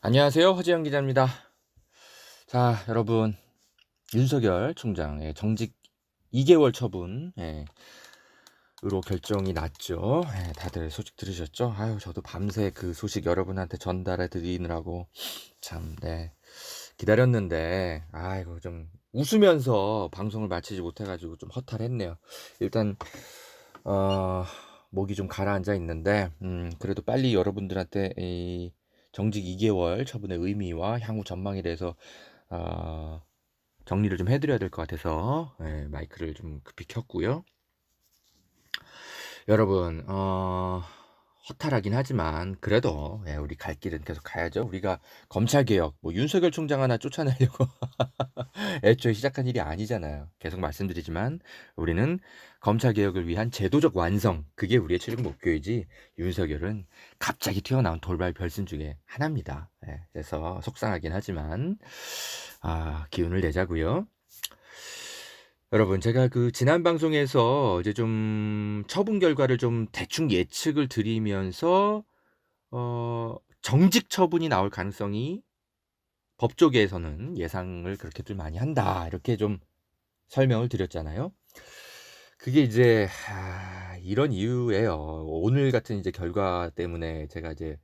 안녕하세요. 허지영 기자입니다. 자, 여러분, 윤석열 총장의 정직 2개월 처분 으로 결정이 났죠. 다들 소식 들으셨죠? 아유, 저도 밤새 그 소식 여러분한테 전달해 드리느라고 참 기다렸는데, 아이고, 좀 웃으면서 방송을 마치지 못해가지고 좀 허탈했네요. 일단 목이 좀 가라앉아 있는데, 그래도 빨리 여러분들한테 이 정직 2개월 처분의 의미와 향후 전망에 대해서 정리를 좀 해드려야 될 것 같아서 마이크를 좀 급히 켰고요. 여러분, 허탈하긴 하지만 그래도 우리 갈 길은 계속 가야죠. 우리가 검찰개혁, 뭐 윤석열 총장 하나 쫓아내려고 애초에 시작한 일이 아니잖아요. 계속 말씀드리지만 우리는 검찰개혁을 위한 제도적 완성, 그게 우리의 최종 목표이지 윤석열은 갑자기 튀어나온 돌발 별신 중에 하나입니다. 그래서 속상하긴 하지만 기운을 내자고요. 여러분, 제가 그 지난 방송에서 이제 좀 처분 결과를 좀 대충 예측을 드리면서 정직 처분이 나올 가능성이 법조계에서는 예상을 그렇게들 많이 한다, 이렇게 좀 설명을 드렸잖아요. 그게 이제 이런 이유예요. 오늘 같은 이제 결과 때문에 제가 이제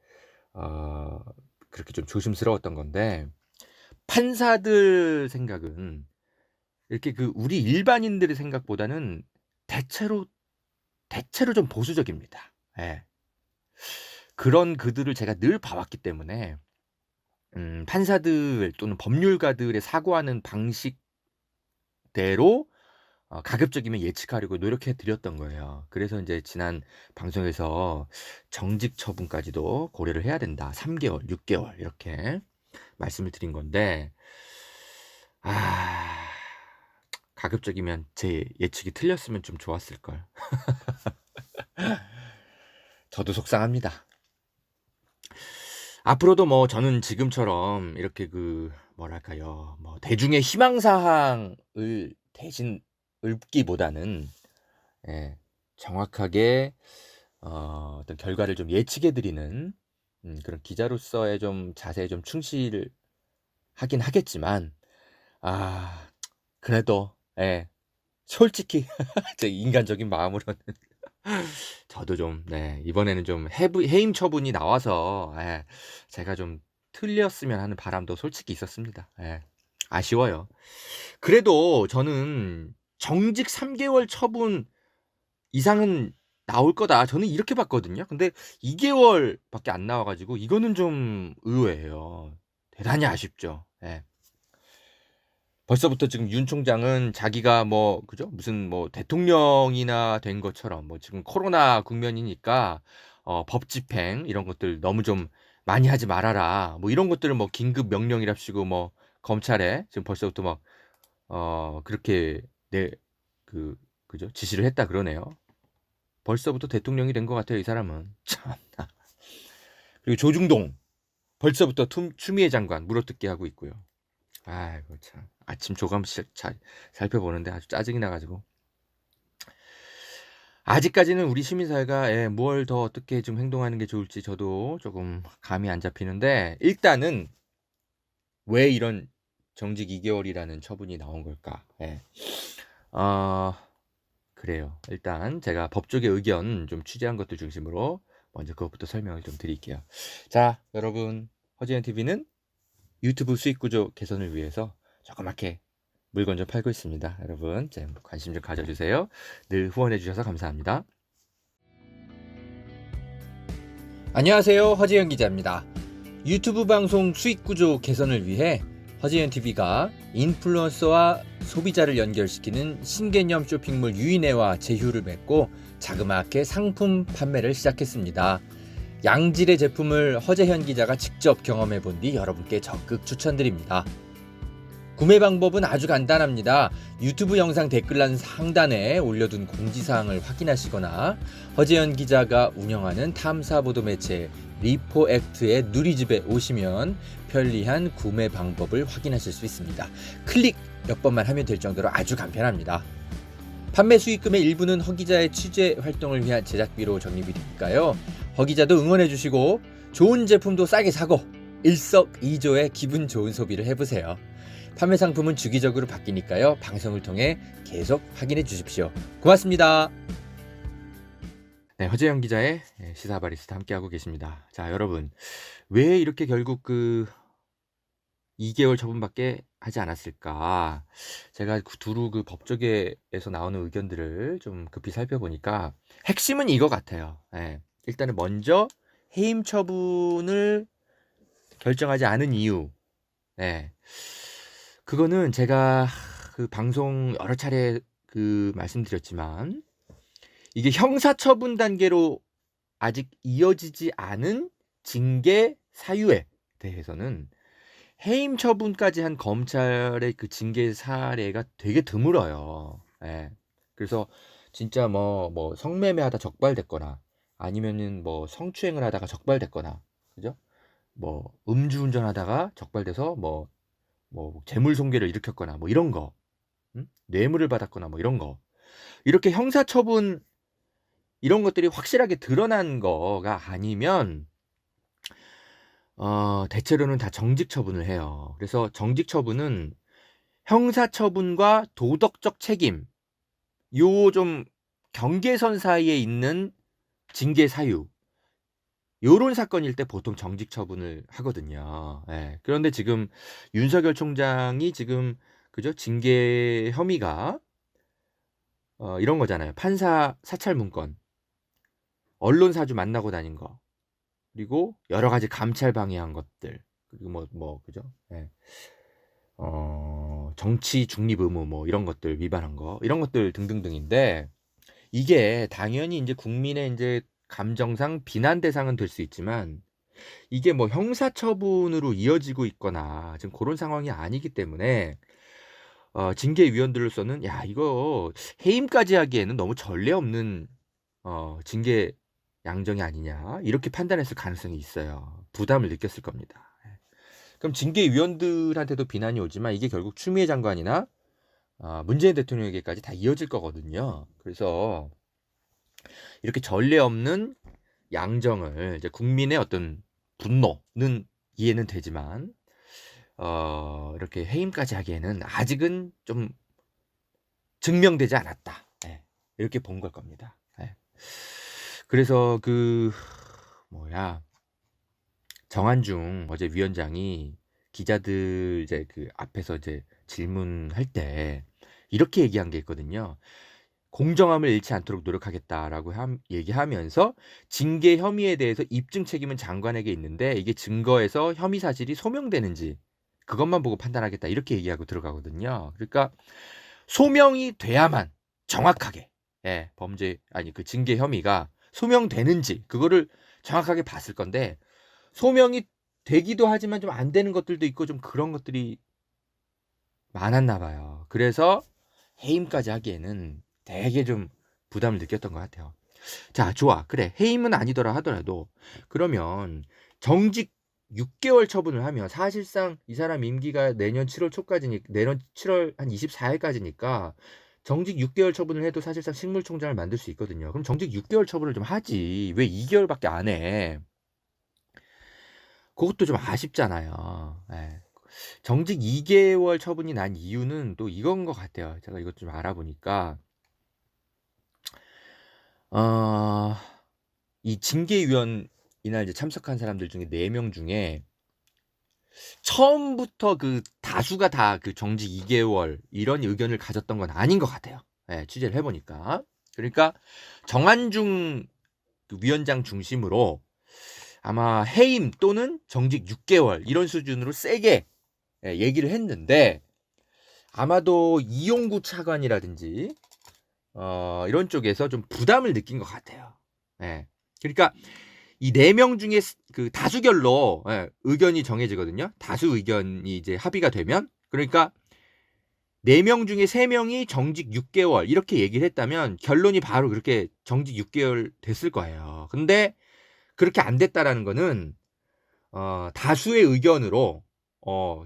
그렇게 좀 조심스러웠던 건데, 판사들 생각은 이렇게 그 우리 일반인들의 생각보다는 대체로 좀 보수적입니다. 그런 그들을 제가 늘 봐왔기 때문에 판사들 또는 법률가들의 사고하는 방식대로 가급적이면 예측하려고 노력해 드렸던 거예요. 그래서 이제 지난 방송에서 정직 처분까지도 고려를 해야 된다. 3개월, 6개월 이렇게 말씀을 드린 건데, 가급적이면 제 예측이 틀렸으면 좀 좋았을 걸. 저도 속상합니다. 앞으로도 뭐 저는 지금처럼 이렇게 그 뭐랄까요, 뭐 대중의 희망사항을 대신 읊기보다는 정확하게 어떤 결과를 좀 예측해 드리는 그런 기자로서의 좀 자세에 좀 충실하긴 하겠지만, 그래도 솔직히 제 인간적인 마음으로는 저도 좀 이번에는 좀 해임 처분이 나와서 제가 좀 틀렸으면 하는 바람도 솔직히 있었습니다. 아쉬워요. 그래도 저는 정직 3개월 처분 이상은 나올 거다, 저는 이렇게 봤거든요. 근데 2개월밖에 안 나와가지고 이거는 좀 의외예요. 대단히 아쉽죠. 벌써부터 지금 윤 총장은 자기가 뭐 그죠? 무슨 뭐 대통령이나 된 것처럼, 뭐 지금 코로나 국면이니까 법 집행 이런 것들 너무 좀 많이 하지 말아라, 뭐 이런 것들을 뭐 긴급 명령이랍시고 뭐 검찰에 지금 벌써부터 막 그렇게 그죠? 지시를 했다 그러네요. 벌써부터 대통령이 된 것 같아요, 이 사람은. 참나. 그리고 조중동 벌써부터 추미애 장관 물어뜯기 하고 있고요. 아이고 참, 아침 조감식 살펴보는데 아주 짜증이 나가지고. 아직까지는 우리 시민사회가 뭘 더 어떻게 좀 행동하는 게 좋을지 저도 조금 감이 안 잡히는데, 일단은 왜 이런 정직 2개월이라는 처분이 나온 걸까? 그래요. 일단 제가 법조계 의견 좀 취재한 것들 중심으로 먼저 그것부터 설명을 좀 드릴게요. 자, 여러분, 허지연TV는 유튜브 수익 구조 개선을 위해서 조그맣게 물건 좀 팔고 있습니다. 여러분, 좀 관심 좀 가져주세요. 늘 후원해 주셔서 감사합니다. 안녕하세요, 허지연 기자입니다. 유튜브 방송 수익 구조 개선을 위해 허지연TV가 인플루언서와 소비자를 연결시키는 신개념 쇼핑몰 유인회와 제휴를 맺고 자그맣게 상품 판매를 시작했습니다. 양질의 제품을 허재현 기자가 직접 경험해 본 뒤 여러분께 적극 추천드립니다. 구매 방법은 아주 간단합니다. 유튜브 영상 댓글란 상단에 올려둔 공지사항을 확인하시거나 허재현 기자가 운영하는 탐사보도 매체 리포액트의 누리집에 오시면 편리한 구매 방법을 확인하실 수 있습니다. 클릭 몇 번만 하면 될 정도로 아주 간편합니다. 판매 수익금의 일부는 허 기자의 취재 활동을 위한 제작비로 적립이 되니까요. 허 기자도 응원해 주시고 좋은 제품도 싸게 사고 일석이조의 기분 좋은 소비를 해보세요. 판매 상품은 주기적으로 바뀌니까요. 방송을 통해 계속 확인해 주십시오. 고맙습니다. 네, 허재영 기자의 시사바리스타 함께하고 계십니다. 자, 여러분, 왜 이렇게 결국 2개월 처분밖에 하지 않았을까? 제가 두루 법조계에서 나오는 의견들을 좀 급히 살펴보니까 핵심은 이거 같아요. 일단은 먼저 해임 처분을 결정하지 않은 이유. 그거는 제가 방송 여러 차례 말씀드렸지만 이게 형사처분 단계로 아직 이어지지 않은 징계 사유에 대해서는 해임 처분까지 한 검찰의 징계 사례가 되게 드물어요. 그래서 진짜 뭐 성매매하다 적발됐거나 아니면은 뭐 성추행을 하다가 적발됐거나, 그죠? 뭐 음주운전하다가 적발돼서 뭐 재물 손괴를 일으켰거나 뭐 이런 거, 뇌물을 받았거나 뭐 이런 거, 이렇게 형사처분 이런 것들이 확실하게 드러난 거가 아니면 대체로는 다 정직 처분을 해요. 그래서 정직 처분은 형사처분과 도덕적 책임, 요 좀 경계선 사이에 있는 징계 사유, 요런 사건일 때 보통 정직 처분을 하거든요. 그런데 지금 윤석열 총장이 지금 그죠? 징계 혐의가 이런 거잖아요. 판사 사찰 문건, 언론사주 만나고 다닌 거, 그리고 여러 가지 감찰 방해한 것들, 그리고 그죠? 정치 중립 의무 뭐 이런 것들 위반한 거, 이런 것들 등등등인데, 이게 당연히 이제 국민의 이제 감정상 비난 대상은 될 수 있지만 이게 뭐 형사처분으로 이어지고 있거나 지금 그런 상황이 아니기 때문에 징계위원들로서는 야, 이거 해임까지 하기에는 너무 전례 없는 징계 양정이 아니냐, 이렇게 판단했을 가능성이 있어요. 부담을 느꼈을 겁니다. 그럼 징계위원들한테도 비난이 오지만 이게 결국 추미애 장관이나 문재인 대통령에게까지 다 이어질 거거든요. 그래서 이렇게 전례 없는 양정을 이제 국민의 어떤 분노는 이해는 되지만 이렇게 해임까지 하기에는 아직은 좀 증명되지 않았다. 이렇게 본 걸 겁니다. 그래서 정한중 어제 위원장이 기자들 이제 앞에서 이제 질문할 때 이렇게 얘기한 게 있거든요. 공정함을 잃지 않도록 노력하겠다라고 얘기하면서 징계 혐의에 대해서 입증 책임은 장관에게 있는데 이게 증거에서 혐의 사실이 소명되는지 그것만 보고 판단하겠다, 이렇게 얘기하고 들어가거든요. 그러니까 소명이 돼야만 정확하게 징계 혐의가 소명되는지 그거를 정확하게 봤을 건데, 소명이 되기도 하지만 좀 안 되는 것들도 있고 좀 그런 것들이 많았나 봐요. 그래서 해임까지 하기에는 되게 좀 부담을 느꼈던 것 같아요. 자, 좋아. 그래. 해임은 아니더라 하더라도 그러면 정직 6개월 처분을 하면 사실상 이 사람 임기가 내년 7월 초까지니까, 내년 7월 한 24일까지니까 정직 6개월 처분을 해도 사실상 식물총장을 만들 수 있거든요. 그럼 정직 6개월 처분을 좀 하지. 왜 2개월밖에 안 해? 그것도 좀 아쉽잖아요. 정직 2개월 처분이 난 이유는 또 이건 것 같아요. 제가 이것 좀 알아보니까 이 징계위원이나 이제 참석한 사람들 중에 4명 중에 처음부터 다수가 다 정직 2개월 이런 의견을 가졌던 건 아닌 것 같아요. 취재를 해보니까. 그러니까 정한중 위원장 중심으로 아마 해임 또는 정직 6개월 이런 수준으로 세게 얘기를 했는데, 아마도 이용구 차관이라든지 이런 쪽에서 좀 부담을 느낀 것 같아요. 그러니까 이 4명 중에 다수결로 의견이 정해지거든요. 다수 의견이 이제 합의가 되면, 그러니까 4명 중에 3명이 정직 6개월 이렇게 얘기를 했다면 결론이 바로 그렇게 정직 6개월 됐을 거예요. 근데 그렇게 안 됐다라는 거는 다수의 의견으로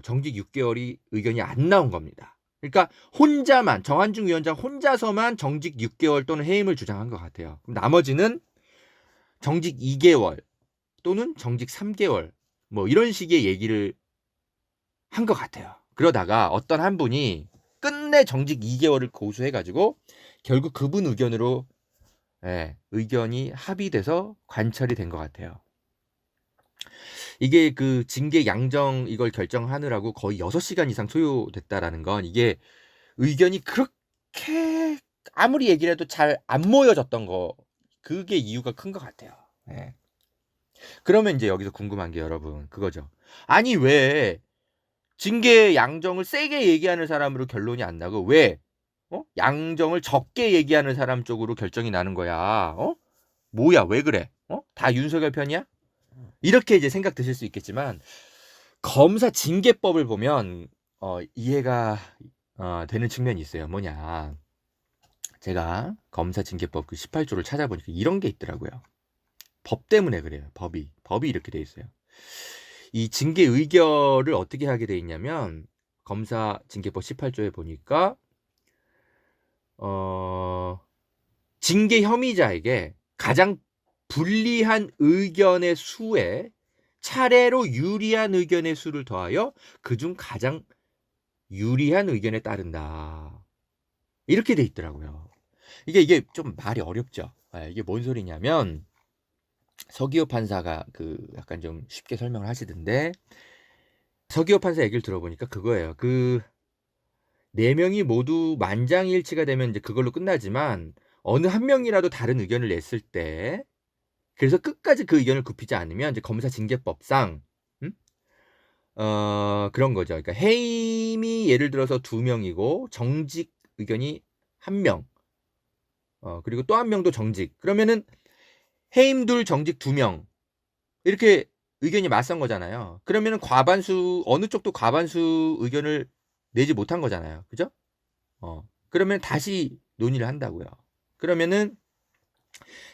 정직 6개월이 의견이 안 나온 겁니다. 그러니까 혼자만, 정한중 위원장 혼자서만 정직 6개월 또는 해임을 주장한 것 같아요. 그럼 나머지는 정직 2개월 또는 정직 3개월 뭐 이런 식의 얘기를 한 것 같아요. 그러다가 어떤 한 분이 끝내 정직 2개월을 고수해가지고 결국 그분 의견으로 의견이 합의돼서 관철이 된 것 같아요. 이게 그 징계 양정 이걸 결정하느라고 거의 6시간 이상 소요됐다라는 건 이게 의견이 그렇게 아무리 얘기를 해도 잘 안 모여졌던 거 그게 이유가 큰 것 같아요. 그러면 이제 여기서 궁금한 게 여러분 그거죠. 아니 왜 징계 양정을 세게 얘기하는 사람으로 결론이 안 나고 왜 양정을 적게 얘기하는 사람 쪽으로 결정이 나는 거야? 뭐야 왜 그래? 다 윤석열 편이야? 이렇게 이제 생각 드실 수 있겠지만 검사 징계법을 보면 이해가 되는 측면이 있어요. 뭐냐? 제가 검사 징계법 그 18조를 찾아보니까 이런 게 있더라고요. 법 때문에 그래요. 법이 이렇게 돼 있어요. 이 징계 의결을 어떻게 하게 돼 있냐면 검사 징계법 18조에 보니까 징계 혐의자에게 가장 불리한 의견의 수에 차례로 유리한 의견의 수를 더하여 그중 가장 유리한 의견에 따른다. 이렇게 돼 있더라고요. 이게 좀 말이 어렵죠. 이게 뭔 소리냐면 서기호 판사가 그 약간 좀 쉽게 설명을 하시던데 서기호 판사 얘기를 들어보니까 그거예요. 그 4명이 모두 만장일치가 되면 이제 그걸로 끝나지만 어느 한 명이라도 다른 의견을 냈을 때 그래서 끝까지 그 의견을 굽히지 않으면 이제 검사 징계법상 그런 거죠. 그러니까 해임이 예를 들어서 2명이고 정직 의견이 1명. 그리고 또 1명도 정직. 그러면은 해임 2, 정직 2명. 이렇게 의견이 맞선 거잖아요. 그러면은 과반수 어느 쪽도 과반수 의견을 내지 못한 거잖아요. 그죠? 그러면 다시 논의를 한다고요. 그러면은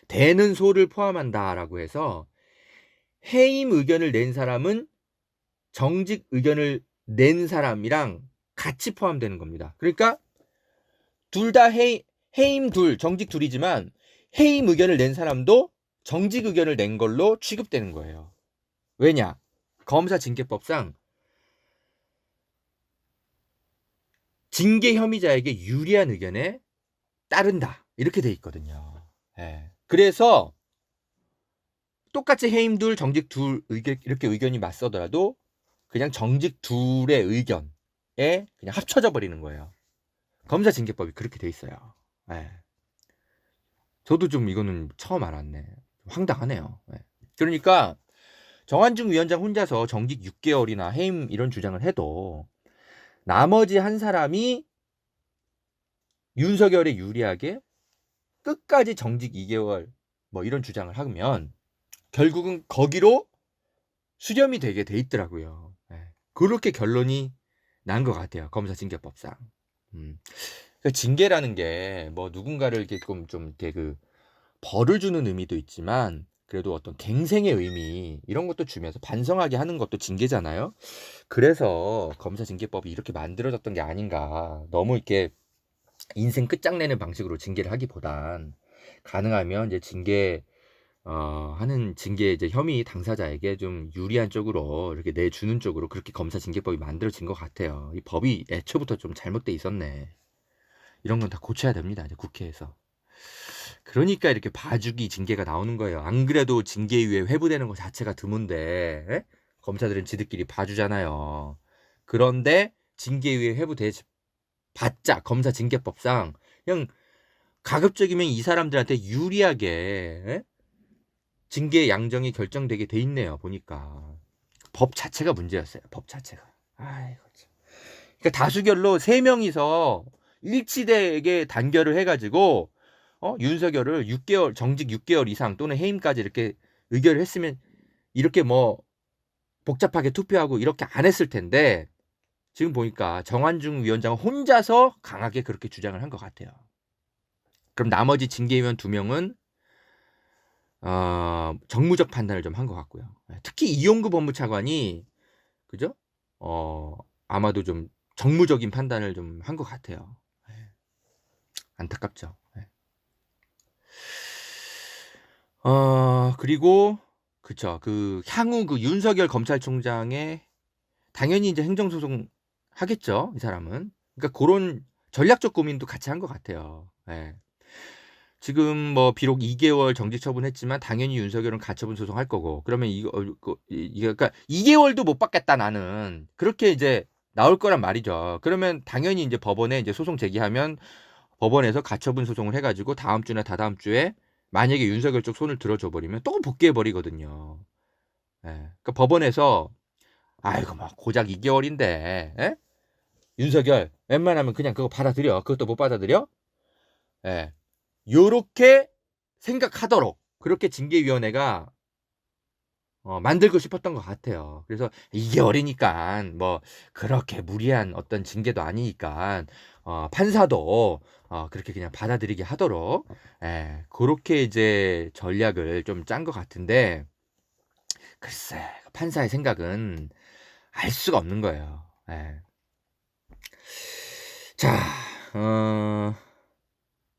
되는 소를 포함한다라고 해서 해임 의견을 낸 사람은 정직 의견을 낸 사람이랑 같이 포함되는 겁니다. 그러니까 둘 다 해임 둘, 정직 둘이지만 해임 의견을 낸 사람도 정직 의견을 낸 걸로 취급되는 거예요. 왜냐? 검사 징계법상 징계 혐의자에게 유리한 의견에 따른다. 이렇게 돼 있거든요. 그래서 똑같이 해임 둘, 정직 둘 이렇게 의견이 맞서더라도 그냥 정직 둘의 의견에 그냥 합쳐져 버리는 거예요. 검사 징계법이 그렇게 돼 있어요. 저도 좀 이거는 처음 알았네. 황당하네요. 그러니까 정한중 위원장 혼자서 정직 6개월이나 해임 이런 주장을 해도 나머지 한 사람이 윤석열에 유리하게 끝까지 정직 2개월 뭐 이런 주장을 하면 결국은 거기로 수렴이 되게 돼 있더라고요. 그렇게 결론이 난 것 같아요. 검사 징계법상. 그러니까 징계라는 게 뭐 누군가를 이렇게 좀 이렇게 그 벌을 주는 의미도 있지만 그래도 어떤 갱생의 의미 이런 것도 주면서 반성하게 하는 것도 징계잖아요. 그래서 검사 징계법이 이렇게 만들어졌던 게 아닌가. 너무 이렇게 인생 끝장내는 방식으로 징계를 하기보단 가능하면 이제 하는 징계 이제 혐의 당사자에게 좀 유리한 쪽으로 이렇게 내주는 쪽으로 그렇게 검사 징계법이 만들어진 것 같아요. 이 법이 애초부터 좀 잘못돼 있었네. 이런 건 다 고쳐야 됩니다. 이제 국회에서. 그러니까 이렇게 봐주기 징계가 나오는 거예요. 안 그래도 징계위에 회부되는 것 자체가 드문데 검사들은 지들끼리 봐주잖아요. 그런데 징계위에 회부돼 봤자 검사 징계법상 그냥 가급적이면 이 사람들한테 유리하게 징계 양정이 결정되게 돼 있네요. 보니까 법 자체가 문제였어요. 법 자체가. 아이고 참. 그러니까 다수결로 3명이서 일치되게 단결을 해가지고 윤석열을 6개월 정직 6개월 이상 또는 해임까지 이렇게 의결을 했으면 이렇게 뭐 복잡하게 투표하고 이렇게 안 했을 텐데 지금 보니까 정한중 위원장 혼자서 강하게 그렇게 주장을 한 것 같아요. 그럼 나머지 징계위원 2명은 정무적 판단을 좀 한 것 같고요. 특히 이용구 법무차관이 그죠? 아마도 좀 정무적인 판단을 좀 한 것 같아요. 안타깝죠. 그리고 그쵸. 그 향후 그 윤석열 검찰총장의 당연히 이제 행정소송 하겠죠, 이 사람은. 그러니까 그런 전략적 고민도 같이 한 것 같아요. 예. 지금 뭐 비록 2개월 정직 처분했지만 당연히 윤석열은 가처분 소송할 거고, 그러면 이거 그러니까 2개월도 못 받겠다 나는, 그렇게 이제 나올 거란 말이죠. 그러면 당연히 이제 법원에 이제 소송 제기하면 법원에서 가처분 소송을 해가지고 다음 주나 다다음 주에 만약에 윤석열 쪽 손을 들어줘 버리면 또 복귀해 버리거든요. 예. 그러니까 법원에서 아이고 뭐 고작 2개월인데 예? 윤석열 웬만하면 그냥 그거 받아들여. 그것도 못 받아들여? 예. 요렇게 생각하도록 그렇게 징계위원회가 만들고 싶었던 것 같아요. 그래서 2개월이니까 뭐 그렇게 무리한 어떤 징계도 아니니까 판사도 그렇게 그냥 받아들이게 하도록, 예, 그렇게 이제 전략을 좀 짠 것 같은데, 글쎄 판사의 생각은 알 수가 없는 거예요. 예. 자,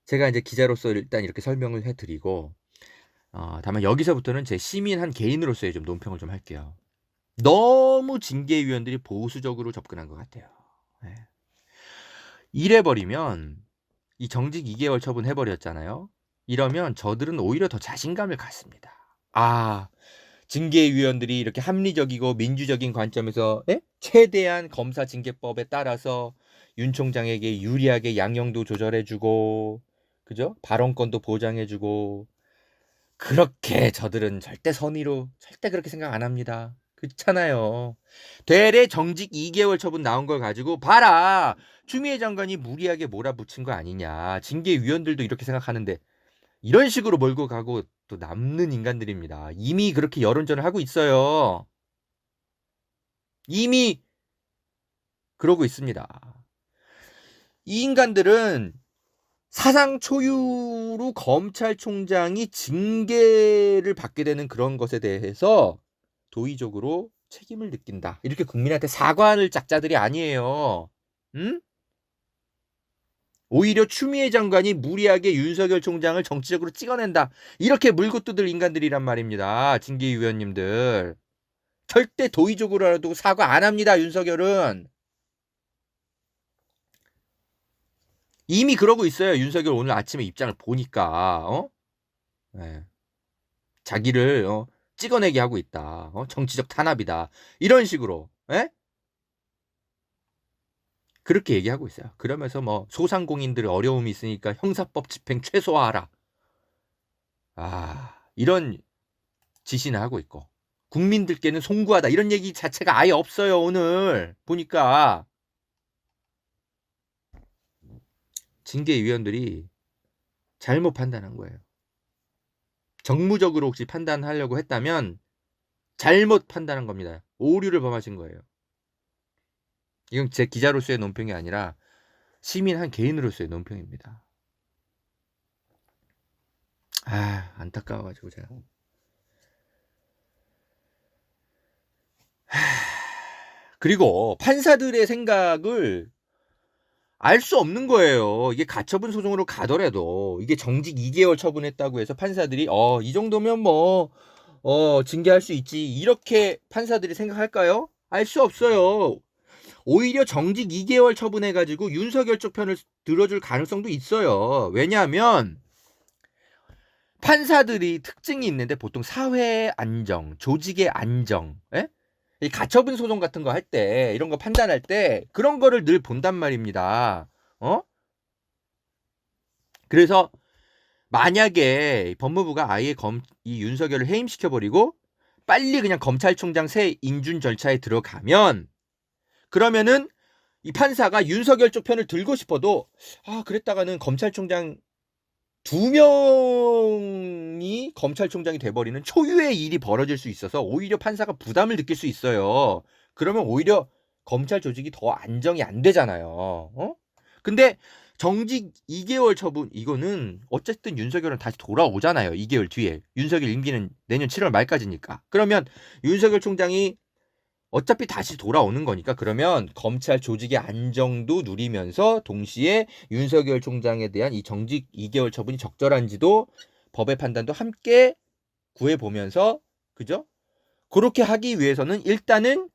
제가 이제 기자로서 일단 이렇게 설명을 해드리고, 다만 여기서부터는 제 시민 한 개인으로서의 좀 논평을 좀 할게요. 너무 징계위원들이 보수적으로 접근한 것 같아요. 네. 이래버리면 이 정직 2개월 처분 해버렸잖아요. 이러면 저들은 오히려 더 자신감을 갖습니다. 아, 징계위원들이 이렇게 합리적이고 민주적인 관점에서 최대한 검사 징계법에 따라서 윤 총장에게 유리하게 양형도 조절해주고, 그죠? 발언권도 보장해주고, 그렇게 저들은 절대 선의로 절대 그렇게 생각 안 합니다. 그렇잖아요. 대래 정직 2개월 처분 나온 걸 가지고 봐라, 추미애 장관이 무리하게 몰아붙인 거 아니냐, 징계위원들도 이렇게 생각하는데, 이런 식으로 몰고 가고 또 남는 인간들입니다. 이미 그렇게 여론전을 하고 있어요. 이미 그러고 있습니다. 이 인간들은 사상 초유로 검찰총장이 징계를 받게 되는 그런 것에 대해서 도의적으로 책임을 느낀다, 이렇게 국민한테 사과할 짝자들이 아니에요. 응? 오히려 추미애 장관이 무리하게 윤석열 총장을 정치적으로 찍어낸다, 이렇게 물고 뜯을 인간들이란 말입니다. 징계위원님들 절대 도의적으로라도 사과 안 합니다. 윤석열은 이미 그러고 있어요. 윤석열 오늘 아침에 입장을 보니까 네. 자기를 찍어내게 하고 있다. 정치적 탄압이다. 이런 식으로 그렇게 얘기하고 있어요. 그러면서 뭐 소상공인들 어려움이 있으니까 형사법 집행 최소화하라, 이런 지시는 하고 있고, 국민들께는 송구하다, 이런 얘기 자체가 아예 없어요. 오늘 보니까 징계위원들이 잘못 판단한 거예요. 정무적으로 혹시 판단하려고 했다면 잘못 판단한 겁니다. 오류를 범하신 거예요. 이건 제 기자로서의 논평이 아니라 시민 한 개인으로서의 논평입니다. 안타까워가지고 제가. 그리고 판사들의 생각을 알 수 없는 거예요. 이게 가처분 소송으로 가더라도 이게 정직 2개월 처분했다고 해서 판사들이 이 정도면 뭐 징계할 수 있지, 이렇게 판사들이 생각할까요? 알 수 없어요. 오히려 정직 2개월 처분해가지고 윤석열 쪽 편을 들어줄 가능성도 있어요. 왜냐하면 판사들이 특징이 있는데, 보통 사회 안정, 조직의 안정, 이 가처분 소송 같은 거 할 때, 이런 거 판단할 때 그런 거를 늘 본단 말입니다. 그래서 만약에 법무부가 아예 이 윤석열을 해임시켜버리고 빨리 그냥 검찰총장 새 인준 절차에 들어가면, 그러면은 이 판사가 윤석열 쪽 편을 들고 싶어도 그랬다가는 검찰총장 2명이 검찰총장이 돼버리는 초유의 일이 벌어질 수 있어서 오히려 판사가 부담을 느낄 수 있어요. 그러면 오히려 검찰 조직이 더 안정이 안 되잖아요. 근데 정직 2개월 처분, 이거는 어쨌든 윤석열은 다시 돌아오잖아요. 2개월 뒤에 윤석열 임기는 내년 7월 말까지니까. 그러면 윤석열 총장이 어차피 다시 돌아오는 거니까, 그러면 검찰 조직의 안정도 누리면서 동시에 윤석열 총장에 대한 이 정직 2개월 처분이 적절한지도 법의 판단도 함께 구해보면서 그죠? 그렇게 하기 위해서는 일단은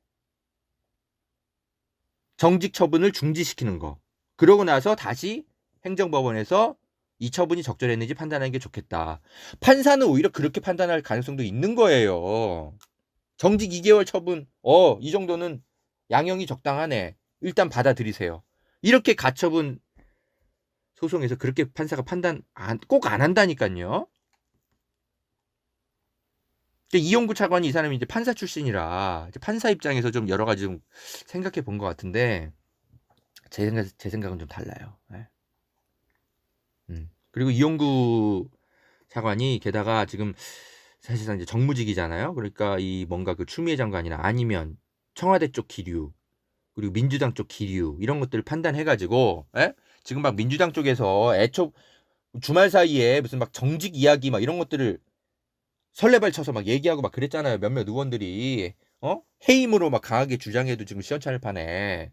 정직 처분을 중지시키는 거. 그러고 나서 다시 행정법원에서 이 처분이 적절했는지 판단하는 게 좋겠다. 판사는 오히려 그렇게 판단할 가능성도 있는 거예요. 정직 2개월 처분, 이 정도는 양형이 적당하네. 일단 받아들이세요. 이렇게 가처분 소송에서 그렇게 판사가 판단 꼭 안 한다니까요. 이용구 차관이 이 사람이 이제 판사 출신이라 이제 판사 입장에서 좀 여러 가지 좀 생각해 본 것 같은데 제 생각은 좀 달라요. 네. 그리고 이용구 차관이 게다가 지금 사실상 이제 정무직이잖아요. 그러니까 이 뭔가 그 추미애 장관이나 아니면 청와대 쪽 기류 그리고 민주당 쪽 기류 이런 것들을 판단해가지고 지금 막 민주당 쪽에서 애초 주말 사이에 무슨 막 정직 이야기 막 이런 것들을 설레발 쳐서 막 얘기하고 막 그랬잖아요. 몇몇 의원들이 해임으로 막 강하게 주장해도 지금 시원찮을 판에.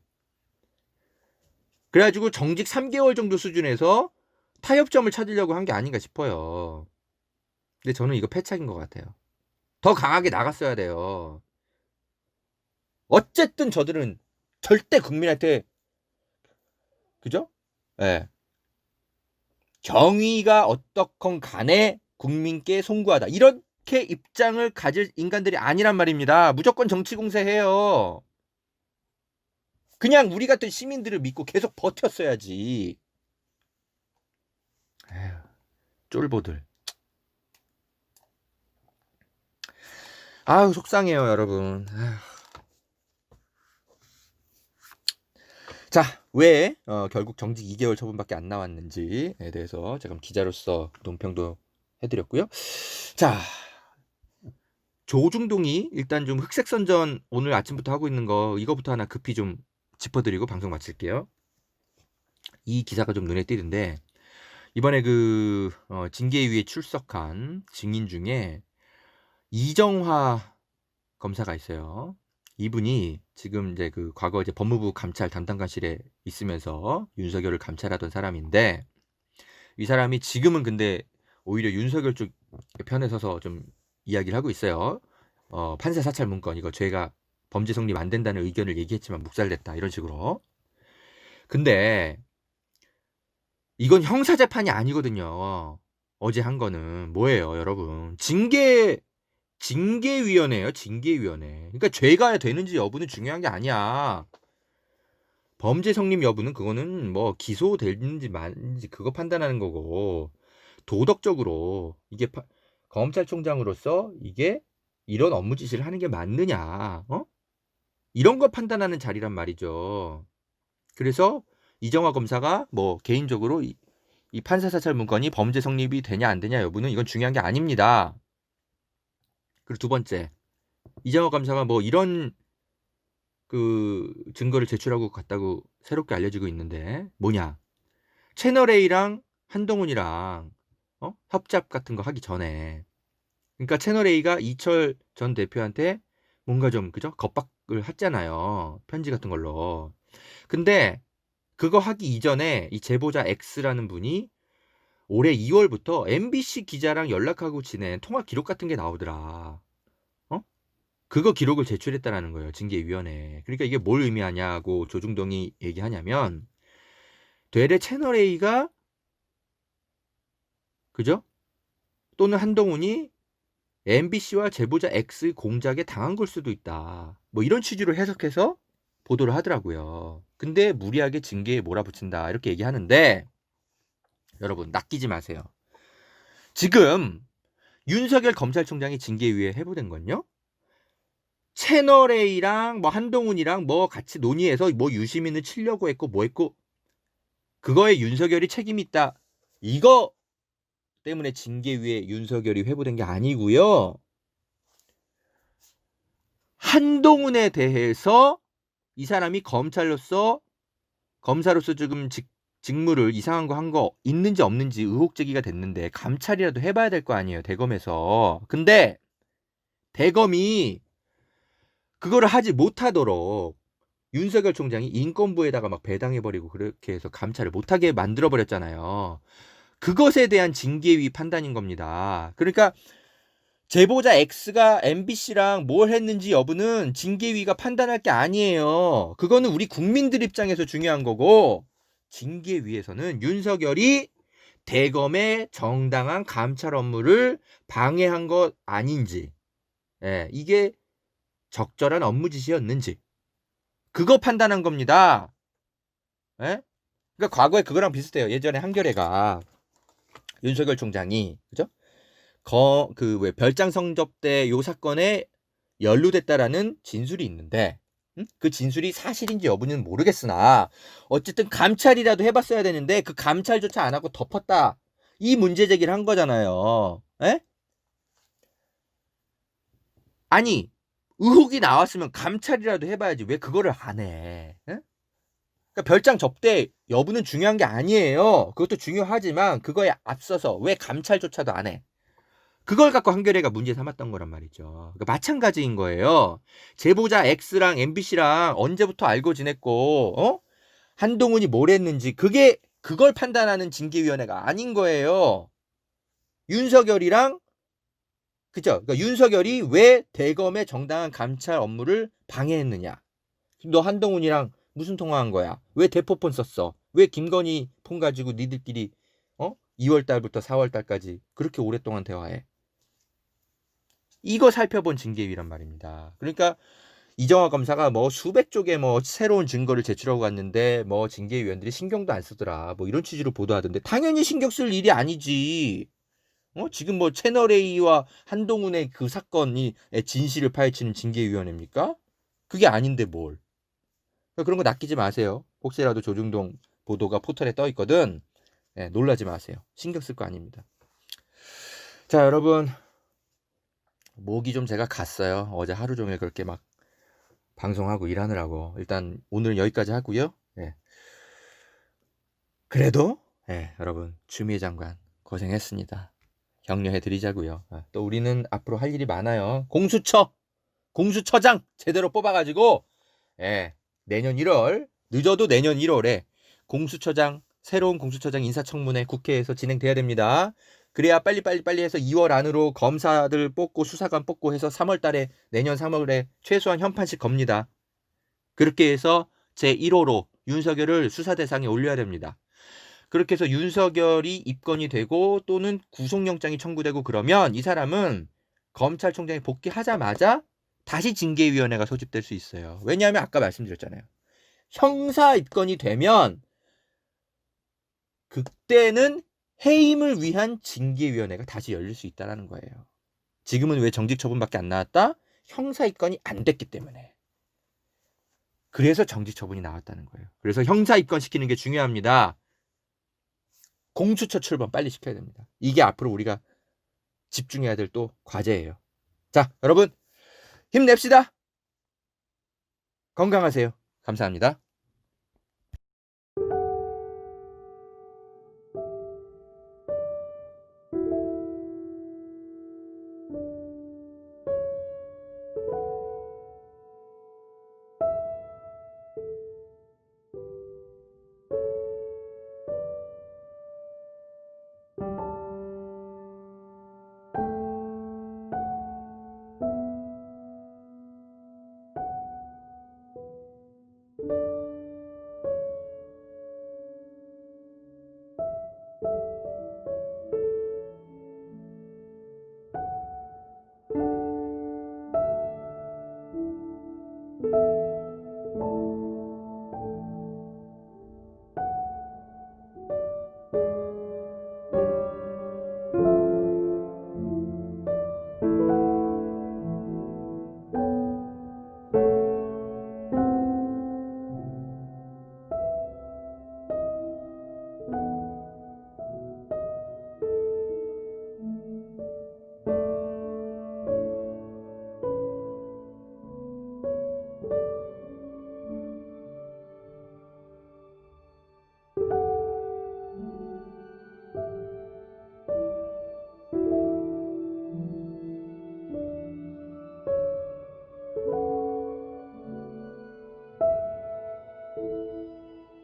그래가지고 정직 3개월 정도 수준에서 타협점을 찾으려고 한 게 아닌가 싶어요. 근데 저는 이거 패착인 것 같아요. 더 강하게 나갔어야 돼요. 어쨌든 저들은 절대 국민한테 그죠? 예. 정의가 어떻건 간에 국민께 송구하다. 이렇게 입장을 가질 인간들이 아니란 말입니다. 무조건 정치 공세해요. 그냥 우리 같은 시민들을 믿고 계속 버텼어야지. 에휴, 쫄보들. 아유 속상해요 여러분. 자, 왜 결국 정직 2개월 처분밖에 안 나왔는지에 대해서 제가 기자로서 논평도 해드렸고요. 자, 조중동이 일단 좀 흑색선전 오늘 아침부터 하고 있는 거 이거부터 하나 급히 좀 짚어드리고 방송 마칠게요. 이 기사가 좀 눈에 띄는데 이번에 그 징계위에 출석한 증인 중에 이정화 검사가 있어요. 이분이 지금 이제 그 과거 이제 법무부 감찰 담당관실에 있으면서 윤석열을 감찰하던 사람인데 이 사람이 지금은 근데 오히려 윤석열 쪽 편에 서서 좀 이야기를 하고 있어요. 판사 사찰 문건 이거 죄가 범죄 성립 안 된다는 의견을 얘기했지만 묵살됐다 이런 식으로. 근데 이건 형사재판이 아니거든요. 어제 한 거는 뭐예요, 여러분? 징계위원회예요, 징계위원회. 그러니까 죄가 되는지 여부는 중요한 게 아니야. 범죄 성립 여부는 그거는 뭐 기소되는지 말는지 그거 판단하는 거고 도덕적으로 이게 검찰총장으로서 이게 이런 업무 지시를 하는 게 맞느냐, 이런 거 판단하는 자리란 말이죠. 그래서 이정화 검사가 뭐 개인적으로 이 판사 사찰 문건이 범죄 성립이 되냐 안 되냐 여부는 이건 중요한 게 아닙니다. 그리고 두 번째, 이정화 검사가 뭐 이런 그 증거를 제출하고 갔다고 새롭게 알려지고 있는데 뭐냐? 채널A랑 한동훈이랑 협잡 같은 거 하기 전에 그러니까 채널A가 이철 전 대표한테 뭔가 좀 그죠? 겁박을 했잖아요. 편지 같은 걸로. 근데 그거 하기 이전에 이 제보자 X라는 분이 올해 2월부터 MBC 기자랑 연락하고 지낸 통화 기록 같은 게 나오더라. 그거 기록을 제출했다라는 거예요. 징계위원회. 그러니까 이게 뭘 의미하냐고 조중동이 얘기하냐면 되레 채널A가 그죠? 또는 한동훈이 MBC와 제보자 X 공작에 당한 걸 수도 있다. 뭐 이런 취지로 해석해서 보도를 하더라고요. 근데 무리하게 징계에 몰아붙인다. 이렇게 얘기하는데 여러분 낚이지 마세요. 지금 윤석열 검찰총장이 징계위에 해부된 건요. 채널A랑 뭐 한동훈이랑 뭐 같이 논의해서 뭐 유시민을 치려고 했고 뭐 했고 그거에 윤석열이 책임이 있다. 이거 때문에 징계위에 윤석열이 회부된 게 아니고요. 한동훈에 대해서 이 사람이 검사로서 지금 직무를 이상한 거 한 거 있는지 없는지 의혹 제기가 됐는데 감찰이라도 해봐야 될 거 아니에요. 대검에서. 근데 대검이 그거를 하지 못하도록 윤석열 총장이 인권부에다가 막 배당해버리고 그렇게 해서 감찰을 못하게 만들어버렸잖아요. 그것에 대한 징계위 판단인 겁니다. 그러니까 제보자 X가 MBC랑 뭘 했는지 여부는 징계위가 판단할 게 아니에요. 그거는 우리 국민들 입장에서 중요한 거고, 징계위에서는 윤석열이 대검의 정당한 감찰 업무를 방해한 것 아닌지, 이게 적절한 업무 지시였는지, 그거 판단한 겁니다. 예? 그러니까 과거에 그거랑 비슷해요. 예전에 한겨레가 윤석열 총장이, 그죠? 왜 별장 성접대 요 사건에 연루됐다라는 진술이 있는데, 그 진술이 사실인지 여부는 모르겠으나 어쨌든 감찰이라도 해봤어야 되는데 그 감찰조차 안 하고 덮었다. 이 문제 제기를 한 거잖아요. 에? 아니, 의혹이 나왔으면 감찰이라도 해봐야지 왜 그거를 안 해? 에? 그러니까 별장 접대 여부는 중요한 게 아니에요. 그것도 중요하지만 그거에 앞서서 왜 감찰조차도 안 해? 그걸 갖고 한겨레가 문제 삼았던 거란 말이죠. 그러니까 마찬가지인 거예요. 제보자 X랑 MBC랑 언제부터 알고 지냈고, 한동훈이 뭘 했는지 그걸 판단하는 징계위원회가 아닌 거예요. 윤석열이랑, 그죠? 그러니까 윤석열이 왜 대검의 정당한 감찰 업무를 방해했느냐? 너 한동훈이랑 무슨 통화한 거야? 왜 대포폰 썼어? 왜 김건희 폰 가지고 니들끼리 2월 달부터 4월 달까지 그렇게 오랫동안 대화해? 이거 살펴본 징계위란 말입니다. 그러니까 이정화 검사가 뭐 수백 쪽의 뭐 새로운 증거를 제출하고 갔는데 뭐 징계위원들이 신경도 안 쓰더라. 뭐 이런 취지로 보도하던데 당연히 신경 쓸 일이 아니지. 지금 뭐 채널A와 한동훈의 그 사건이 진실을 파헤치는 징계위원회입니까? 그게 아닌데 뭘. 그런 거 낚이지 마세요. 혹시라도 조중동 보도가 포털에 떠 있거든. 놀라지 마세요. 신경 쓸 거 아닙니다. 자, 여러분. 목이 좀 제가 갔어요. 어제 하루 종일 그렇게 막 방송하고 일하느라고. 일단 오늘 여기까지 하고요. 그래도 여러분 추미애 장관 고생했습니다. 격려해 드리자고요. 또 우리는 앞으로 할 일이 많아요. 공수처장 제대로 뽑아가지고 내년 1월 늦어도 내년 1월에 새로운 공수처장 인사청문회 국회에서 진행돼야 됩니다. 그래야 빨리 해서 2월 안으로 검사들 뽑고 수사관 뽑고 해서 3월 달에 내년 3월에 최소한 현판식 겁니다. 그렇게 해서 제1호로 윤석열을 수사 대상에 올려야 됩니다. 그렇게 해서 윤석열이 입건이 되고 또는 구속영장이 청구되고 그러면 이 사람은 검찰총장이 복귀하자마자 다시 징계위원회가 소집될 수 있어요. 왜냐하면 아까 말씀드렸잖아요. 형사 입건이 되면 그때는 해임을 위한 징계위원회가 다시 열릴 수 있다는 거예요. 지금은 왜 정직 처분밖에 안 나왔다? 형사 입건이 안 됐기 때문에. 그래서 정직 처분이 나왔다는 거예요. 그래서 형사 입건 시키는 게 중요합니다. 공수처 출범 빨리 시켜야 됩니다. 이게 앞으로 우리가 집중해야 될 또 과제예요. 자, 여러분 힘냅시다. 건강하세요. 감사합니다.